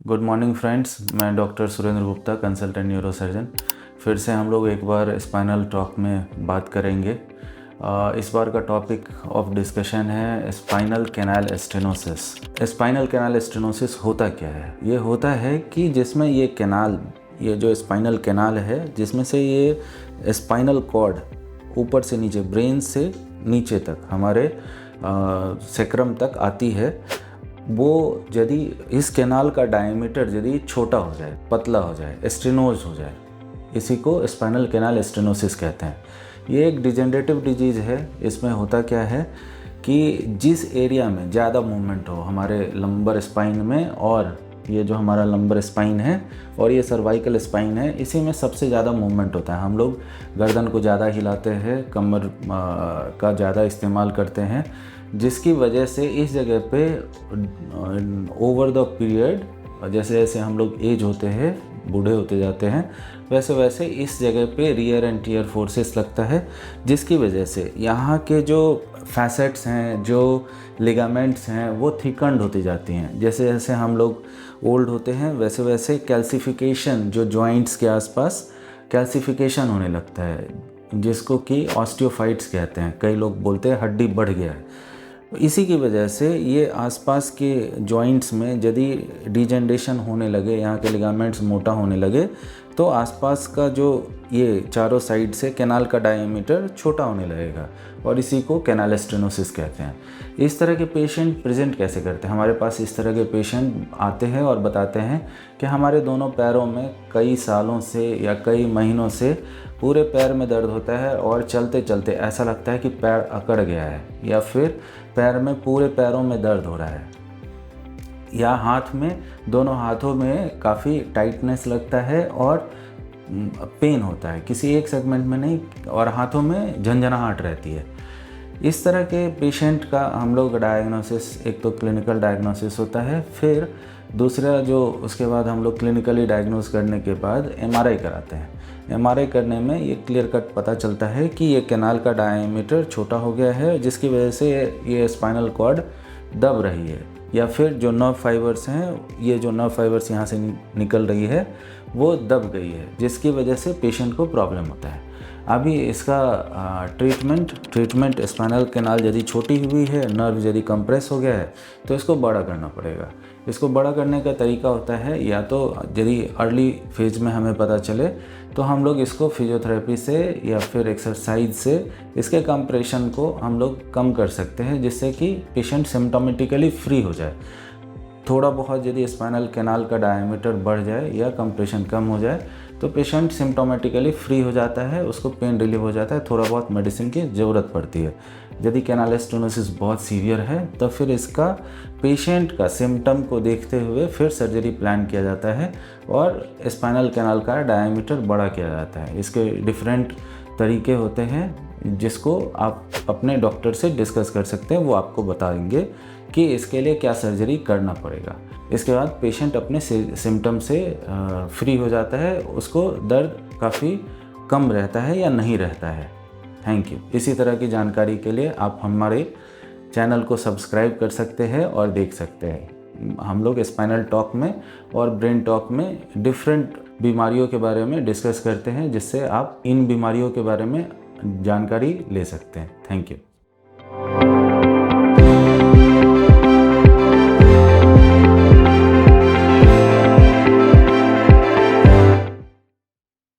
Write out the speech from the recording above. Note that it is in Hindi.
गुड मॉर्निंग फ्रेंड्स, मैं doctor Surendra Gupta, consultant neurosurgeon. फिर से हम लोग एक बार स्पाइनल टॉक में बात करेंगे। इस बार का टॉपिक ऑफ डिस्कशन है spinal canal stenosis. Spinal canal stenosis होता क्या है? ये होता है कि जिसमें ये जो स्पाइनल कैनाल है, जिसमें से ये स्पाइनल कॉर्ड ऊपर से नीचे, ब्रेन से नीचे तक, हमारे सेक्रम तक आती है। वो यदि इस कैनाल का डायमीटर यदि छोटा हो जाए, पतला हो जाए, स्टेनोज हो जाए, इसी को स्पाइनल कैनाल स्टेनोसिस कहते हैं। ये एक डिजेनरेटिव डिजीज़ है। इसमें होता क्या है कि जिस एरिया में ज़्यादा मूवमेंट हो हमारे लंबर स्पाइन में, और ये जो हमारा लंबर स्पाइन है और ये सर्वाइकल स्पाइन है, इसी में सबसे ज़्यादा मूवमेंट होता है। हम लोग गर्दन को ज़्यादा हिलाते हैं, कमर का ज़्यादा इस्तेमाल करते हैं, जिसकी वजह से इस जगह पे ओवर द पीरियड, जैसे जैसे हम लोग एज होते हैं, बूढ़े होते जाते हैं, वैसे वैसे इस जगह पे रियर एंड टियर फोर्सेस लगता है, जिसकी वजह से यहाँ के जो फैसेट्स हैं, जो लिगामेंट्स हैं, वो थिकंड होती जाती हैं। जैसे जैसे हम लोग ओल्ड होते हैं, वैसे वैसे कैल्सिफिकेशन, जो जॉइंट्स के आसपास कैल्सिफिकेशन होने लगता है, जिसको कि ऑस्टियोफाइट्स कहते हैं। कई लोग बोलते हैं हड्डी बढ़ गया है। इसी की वजह से ये आसपास के जॉइंट्स में यदि डिजेनरेशन होने लगे, यहाँ के लिगामेंट्स मोटा होने लगे, तो आसपास का जो ये चारों साइड से कैनाल का डायमीटर छोटा होने लगेगा, और इसी को कैनाल स्टेनोसिस कहते हैं। इस तरह के पेशेंट प्रेजेंट कैसे करते हैं? हमारे पास इस तरह के पेशेंट आते हैं और बताते हैं कि हमारे दोनों पैरों में कई सालों से या कई महीनों से पूरे पैर में दर्द होता है, और चलते चलते ऐसा लगता है कि पैर अकड़ गया है, या फिर पैर में, पूरे पैरों में दर्द हो रहा है, या हाथ में, दोनों हाथों में काफ़ी टाइटनेस लगता है और पेन होता है, किसी एक सेगमेंट में नहीं, और हाथों में झंझनाहट रहती है। इस तरह के पेशेंट का हम लोग डायग्नोसिस, एक तो क्लिनिकल डायग्नोसिस होता है, फिर दूसरा जो उसके बाद हम लोग क्लिनिकली डायग्नोस करने के बाद एमआरआई कराते हैं। एमआरआई करने में ये क्लियर कट पता चलता है कि ये कैनाल का डायमीटर छोटा हो गया है, जिसकी वजह से ये स्पाइनल कॉर्ड दब रही है, या फिर जो नर्व फाइबर्स हैं, ये जो नर्व फाइबर्स यहाँ से निकल रही है, वो दब गई है, जिसकी वजह से पेशेंट को प्रॉब्लम होता है। अभी इसका ट्रीटमेंट स्पाइनल कैनाल यदि छोटी हुई है, नर्व यदि कंप्रेस हो गया है, तो इसको बड़ा करना पड़ेगा। इसको बड़ा करने का तरीका होता है, या तो यदि अर्ली फेज में हमें पता चले तो हम लोग इसको फिजियोथेरेपी से या फिर एक्सरसाइज से इसके कंप्रेशन को हम लोग कम कर सकते हैं, जिससे कि पेशेंट सिम्टोमेटिकली फ्री हो जाए। थोड़ा बहुत यदि स्पाइनल कैनाल का डायमीटर बढ़ जाए या कंप्रेशन कम हो जाए, तो पेशेंट सिम्टोमेटिकली फ्री हो जाता है, उसको पेन रिलीव हो जाता है, थोड़ा बहुत मेडिसिन की ज़रूरत पड़ती है। यदि कैनाल स्टेनोसिस बहुत सीवियर है, तो फिर इसका पेशेंट का सिम्टम को देखते हुए फिर सर्जरी प्लान किया जाता है, और स्पाइनल कैनाल का डायमीटर बड़ा किया जाता है। इसके डिफरेंट तरीके होते हैं, जिसको आप अपने डॉक्टर से डिस्कस कर सकते हैं। वो आपको बताएंगे कि इसके लिए क्या सर्जरी करना पड़ेगा। इसके बाद पेशेंट अपने सिम्टम से फ्री हो जाता है, उसको दर्द काफ़ी कम रहता है या नहीं रहता है। Thank you. इसी तरह की जानकारी के लिए आप हमारे चैनल को सब्सक्राइब कर सकते हैं और देख सकते हैं। हम लोग स्पाइनल टॉक में और ब्रेन टॉक में डिफरेंट बीमारियों के बारे में डिस्कस करते हैं, जिससे आप इन बीमारियों के बारे में जानकारी ले सकते हैं। Thank you.